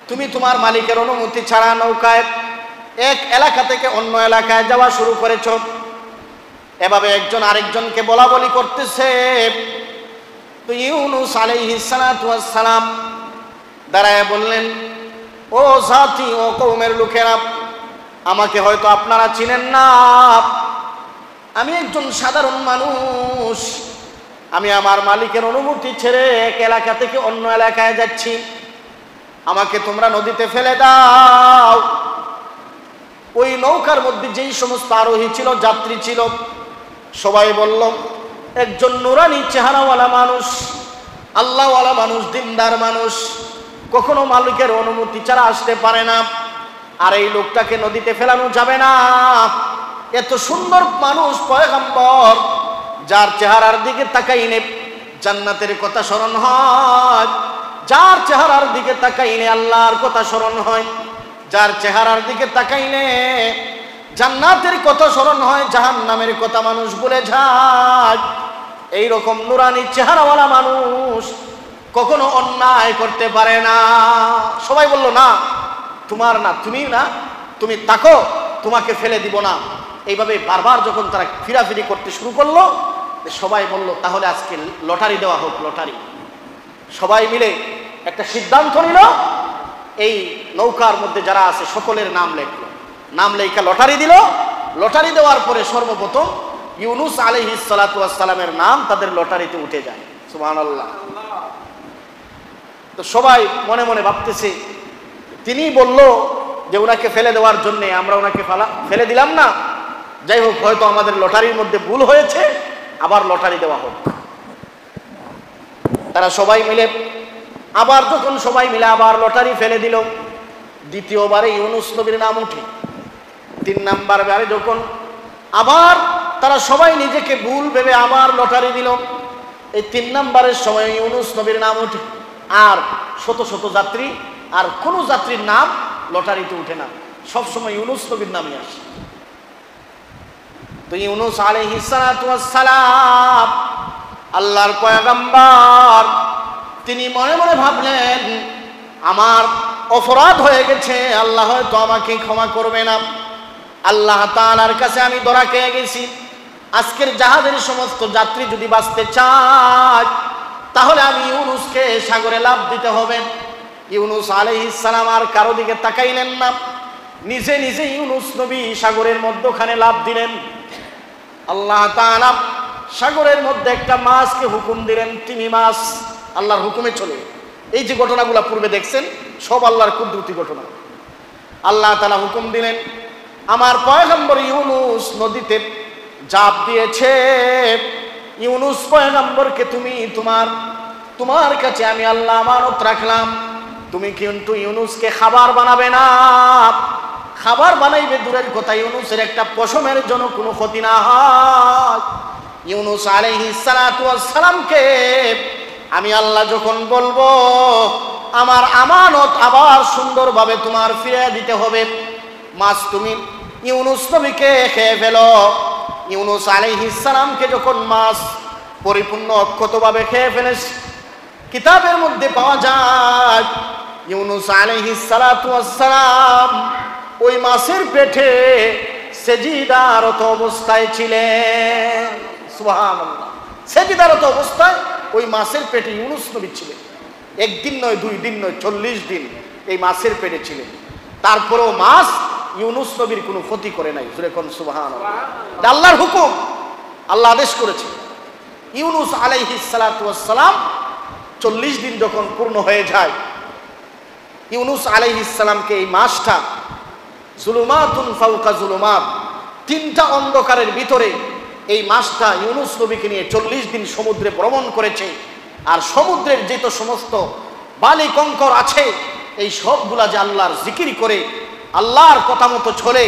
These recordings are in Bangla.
তুমি তোমার মালিকের অনুমতি ছাড়া নৌকায় এক এলাকা থেকে অন্য এলাকায় যাওয়া শুরু করেছ। এভাবে একজন আরেকজনকে বলা বলি করতেছে। তো ইউনুস আলাইহিস সালাতু ওয়াস সালাম দাঁড়ায় বললেন, ও জাতি, ও কওমের লোকেরা, আমাকে হয়তো আপনারা চিনেন না। আমি একজন সাধারণ মানুষ। আমি আমার মালিকের অনুমতি ছেড়ে এক এলাকা থেকে অন্য এলাকায় যাচ্ছি। আমাকে তোমরা নদীতে ফেলে দাও। ওই নৌকার মধ্যে যেই সমস্ত আরোহী ছিল, যাত্রী ছিল, সবাই বলল, একজন নুরানি চেহারাওয়ালা মানুষ, আল্লাহওয়ালা মানুষ, দিনদার মানুষ, কখনো মালিকের অনুমতি ছাড়া আসতে পারে না। আর এই লোকটাকে নদীতে ফেলানো যাবে না। এত সুন্দর মানুষ, পয়গম্বর, যার চেহারার দিকে তাকাইলে জান্নাতের কথা স্মরণ হয়, যার চেহারার দিকে তাকাইলে আল্লাহর কথা স্মরণ হয়, যার চেহারার দিকে তাকাইলে জান্নাতের কথা স্মরণ হয়, জাহান্নামের কথা মানুষ ভুলে যায়। এইরকম নুরানি চেহারাওয়ালা মানুষ কখনো অন্যায় করতে পারে না। সবাই বলল, না, তোমার না, তুমি না, তুমি তাকো, তোমাকে ফেলে দিব না। এইভাবে বারবার যখন তারা ফিরাফিরি করতে শুরু করলো, সবাই বলল, তাহলে আজকে লটারি দেওয়া হোক, লটারি। সবাই মিলে একটা সিদ্ধান্ত নিল, এই নৌকার মধ্যে যারা আছে সকলের নাম লেখলো, নাম লেখা লটারি দিল। লটারি দেওয়ার পরে সর্বপ্রথম ইউনুস আলাইহিস সালাতু ওয়াস সালামের নাম তাদের লটারিতে উঠে যায়। সুবহানাল্লাহ। তো সবাই মনে মনে ভাবতেছে, তিনি বলল যে ওনাকে ফেলে দেওয়ার জন্য আমরা ওনাকে ফেলে দিলাম না, যাই হোক, হয়তো আমাদের লটারির মধ্যে ভুল হয়েছে, আবার লটারি দেওয়া হোক। তারা সবাই মিলে আবার যখন সবাই মিলে আবার লটারি ফেলে দিল, দ্বিতীয়বারে ইউনুস নবীর নাম উঠে। 3 নাম্বার বারে যখন আবার তারা সবাই নিজেকে ভুল ভেবে আবার লটারি দিল, এই 3 নাম্বারের সময় ইউনুস নবীর নাম উঠে। আর শত শত যাত্রী, আর কোনো যাত্রীর নাম লটারিতে উঠে না, সবসময় ইউনুস নবীর নামই আসে। তো ইউনুস আলাইহিস সালাতু ওয়াস সালাম, আল্লাহর পয়গম্বর, তিনি মনে মনে ভাবলেন, আমার অপরাধ হয়ে গেছে, আল্লাহ হয়তো আমাকে ক্ষমা করবে না। আল্লাহ তাআলার কাছে আমি ধরা খেয়ে গেছি। আজকের জাহাজের সমস্ত যাত্রী যদি বাঁচতে চায়, তাহলে আমি ইউনুসকে সাগরে লাফ দিতে হবে। ইউনুস আলাইহিস সালাম আর কারো দিকে তাকাইলেন না, নিজে নিজে ইউনুস নবী সাগরের মধ্যখানে লাফ দিলেন। আল্লাহ তাআলা সাগরের মধ্যে একটা মাছকে হুকুম দিলেন, তিমি মাছ, আল্লাহর হুকুমে চলে। এই যে ঘটনাগুলো পূর্বে দেখছেন, সব আল্লাহর কুদরতি ঘটনা। আল্লাহ তাআলা হুকুম দিলেন, আমার পয়গম্বর ইউনুস নদীতে ঝাঁপ দিয়েছে। ইউনুস পয়গম্বরকে তুমি তোমার কাছে আমি আল্লাহ আমানত রাখলাম, তুমি কিন্তু ইউনুসকে খাবার বানাবে না। খাবার বানাইবে দূরের কথা, ইউনুসের একটা পশমের জন্য কোনো ক্ষতি না হয়। ইউনুস আলাইহিস সালাতু ওয়াস সালামকে আমি আল্লাহ যখন বলবো, আমার আমানত আবার সুন্দরভাবে তোমার ফিরিয়ে দিতে হবে, মাছ তুমি ইউনুস নবীকে খেয়ে ফেলো। ইউনুস আলাইহিস সালামকে যখন মাছ পরিপূর্ণ অক্ষতভাবে খেয়ে ফেলেছে, কিতাবের মধ্যে পাওয়া যায় ইউনুস আলাইহিস সালাতু ওয়াস সালাম ওই মাছের পেটে সেজদারত অবস্থায় ছিলেন। সুবহানাল্লাহ। সেজদারত অবস্থায় ওই মাছের পেটে ইউনুস নবী ছিলেন। 1 দিন নয়, 2 দিন নয়, 40 দিন এই মাছের পেটে ছিলেন। তারপরেও মাছ ইউনুস নবীর কোনো ক্ষতি করে নাই। যেরকম সুবহানাল্লাহ, আল্লাহর হুকুম, আল্লাহ আদেশ করেছে। ইউনুস আলাইহিস সালাতু ওয়াস সালাম 40 দিন যখন পূর্ণ হয়ে যায়, ইউনুস আলাইহিস সালামকে এই মাছটা জুলুমাতুন ফাওকা জুলুমাত, 3টা অন্ধকারের ভিতরে এই মাছটা ইউনুস নবীকে নিয়ে 40 দিন সমুদ্রে ভ্রমণ করেছে। আর সমুদ্রের যত সমস্ত বালি কঙ্কর আছে, এই সবগুলা যে আল্লাহর জিকির করে, আল্লাহর কথা মতো চলে,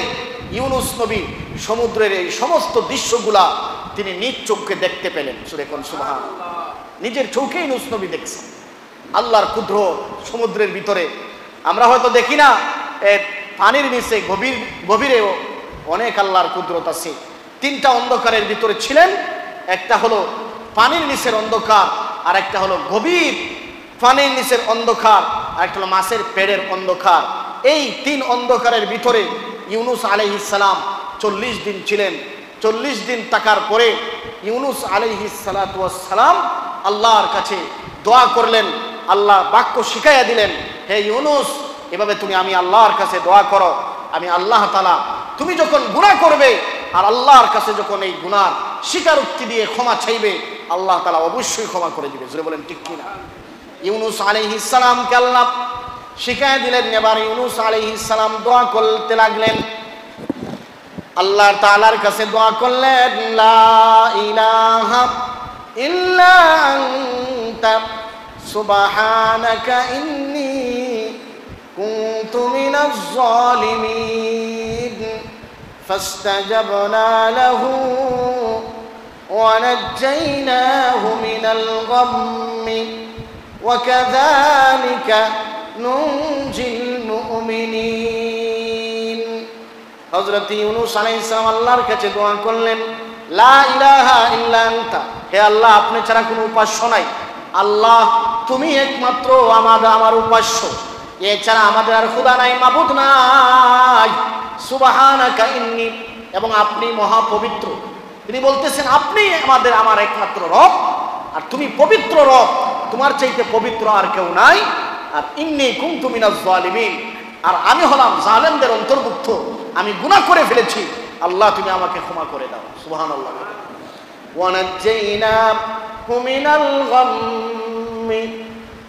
ইউনুস নবী সমুদ্রের এই সমস্ত দৃশ্যগুলা তিনি নিজ চোখে দেখতে পেলেন। সুরেখন সুবহানাল্লাহ, নিজের চোখে ইউনুস নবী দেখছেন আল্লাহর কুদরত। সমুদ্রের ভিতরে আমরা হয়তো দেখি না, পানির নিচে গভীরেও অনেক আল্লাহর কুদরত আছে। 3টা অন্ধকারের ভিতরে ছিলেন, একটা হলো পানির নিচের অন্ধকার, আর একটা হলো গভীর পানির নিচের অন্ধকার। আর একটা হলো মাছের পেটের অন্ধকার। এই 3 অন্ধকারের ভিতরে ইউনুস আলাইহিস সালাম 40 দিন ছিলেন। 40 দিন থাকার পরে ইউনুস আলাইহিস সালাতু ওয়াস সালাম আল্লাহর কাছে দোয়া করলেন। আল্লাহ বাক্য শিখাইয়া দিলেন, হে ইউনুস, এভাবে তুমি আমি আল্লাহর কাছে দোয়া করো, আমি আল্লাহ তাআলা তুমি যখন গুনাহ করবে আর আল্লাহর কাছে যখন এই গুনার স্বীকারোক্তি দিয়ে ক্ষমা চাইবে, আল্লাহ তাআলা অবশ্যই ক্ষমা করে দিবে। জোরে বলেন ঠিক কিনা? ইউনুস আলাইহিস সালামকে আল্লাহ শিখাইয়া দিলেন। এবার ইউনুস আলাইহিস সালাম দোয়া করতে লাগলেন, আল্লাহ তাআলার কাছে দোয়া করলেন, লা ইলাহা ইল্লা আনতা সুবহানাকা ইন্নী কুনতু মিনাজ জালিমিন ফাস্তাজাবনা লাহু ওয়া নাজ্জায়নাহু মিনাল গাম্মি ওয়া কাযালিকা নুনজিল মুমিনিন। হযরত ইউনুস আলাইহিস সালাম আল্লাহর কাছে দোয়া করলেন, লা ইলাহা ইল্লা আনতা, হে আল্লাহ আপনি ছাড়া কোনো উপাস্য নাই, আল্লাহ তুমি একমাত্র আমার উপাস্য, এছাড়া আমাদের আর খোদা নাই, মাবুদ নাই। সুবহানাকা ইন্নী, এবং আপনি মহাপবিত্র। তিনি বলতেছেন আপনি আমার একমাত্র রব, আর তুমি পবিত্র রব, তোমার চাইতে পবিত্র আর কেউ নাই। আর ইন্নী কুনতু মিনাজ জালিমিন, আর আমি হলাম জালেমদের অন্তর্ভুক্ত, আমি গুনাহ করে ফেলেছি, আল্লাহ তুমি আমাকে ক্ষমা করে দাও। সুবহানাল্লাহ। ওয়া নাজ্জায়নাহু মিনাল গাম্মি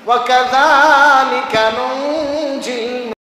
ওয়া কাযালিকা নুনজিল